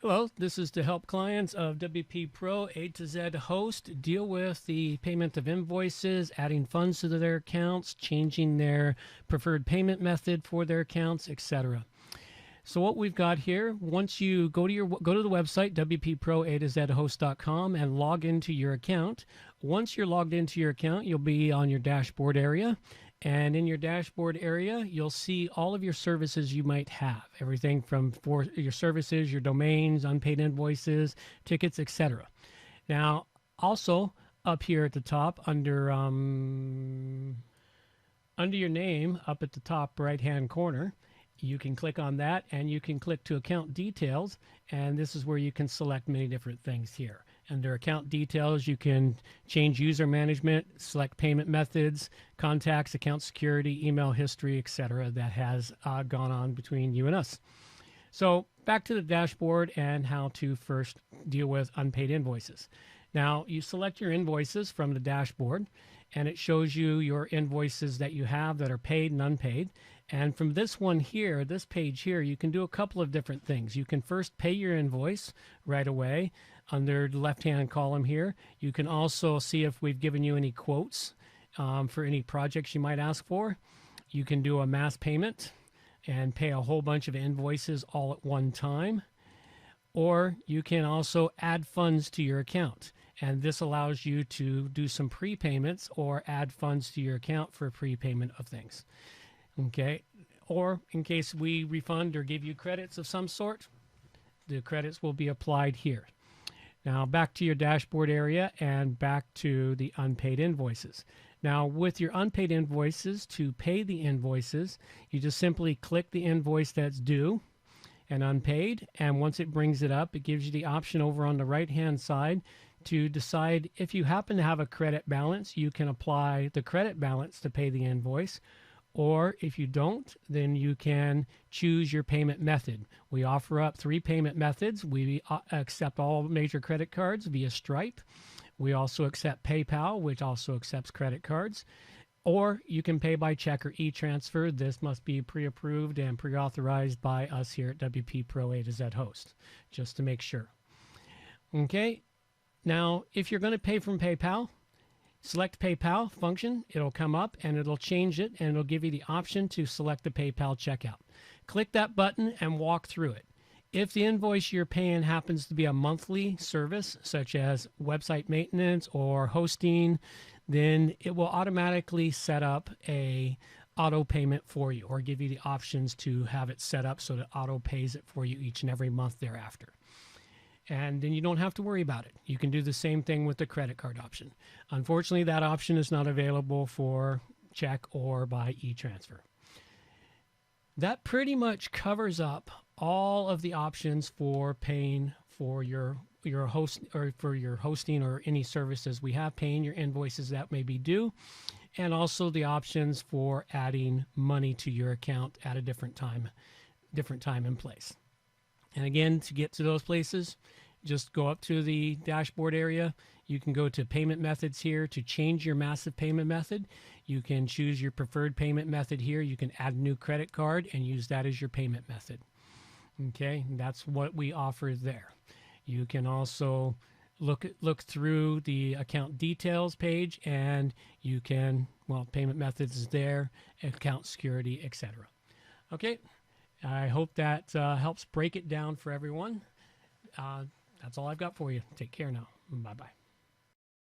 Hello, this is to help clients of WP Pro A to Z host deal with the payment of invoices, adding funds to their accounts, changing their preferred payment method for their accounts, etc. So what we've got here, once you go to the website wpproa2zhost.com and log into your account. Once you're logged into your account, you'll be on your dashboard area. And in your dashboard area, you'll see all of your services you might have. Everything from for your services, your domains, unpaid invoices, tickets, etc. Now, also up here at the top under your name, up at the top right-hand corner, you can click on that and you can click to account details, and this is where you can select many different things here. Under account details, you can change user management, select payment methods, contacts, account security, email history, etc. that has gone on between you and us. So back to the dashboard and how to first deal with unpaid invoices. Now you select your invoices from the dashboard and it shows you your invoices that you have that are paid and unpaid. And from this one here, this page here, you can do a couple of different things. You can first pay your invoice right away under the left-hand column here. You can also see if we've given you any quotes for any projects you might ask for. You can do a mass payment and pay a whole bunch of invoices all at one time. Or you can also add funds to your account. And this allows you to do some prepayments or add funds to your account for prepayment of things. Okay, or in case we refund or give you credits of some sort, the credits will be applied here. Now back to your dashboard area and back to the unpaid invoices. Now with your unpaid invoices, to pay the invoices, you just simply click the invoice that's due and unpaid, and once it brings it up, it gives you the option over on the right hand side to decide if you happen to have a credit balance. You can apply the credit balance to pay the invoice. Or if you don't, then you can choose your payment method. We offer up 3 payment methods. We accept all major credit cards via Stripe. We also accept PayPal, which also accepts credit cards. Or you can pay by check or e-transfer. This must be pre-approved and pre-authorized by us here at WP Pro A to Z Host, just to make sure. Okay, now if you're going to pay from PayPal, select PayPal function. It'll come up and it'll change it, and it'll give you the option to select the PayPal checkout. Click that button and walk through it. If the invoice you're paying happens to be a monthly service, such as website maintenance or hosting, then it will automatically set up a auto payment for you, or give you the options to have it set up so that auto pays it for you each and every month thereafter. And then you don't have to worry about it. You can do the same thing with the credit card option. Unfortunately, that option is not available for check or by e-transfer. That pretty much covers up all of the options for paying for your host, or for your hosting or any services we have, paying your invoices that may be due, and also the options for adding money to your account at a different time and place. And again, to get to those places, just go up to the dashboard area. You can go to payment methods here to change your massive payment method. You can choose your preferred payment method here. You can add a new credit card and use that as your payment method. Okay, that's what we offer there. You can also look through the account details page, and you can, well, payment methods is there, account security, etc. Okay. I hope that helps break it down for everyone. That's all I've got for you. Take care now. Bye-bye.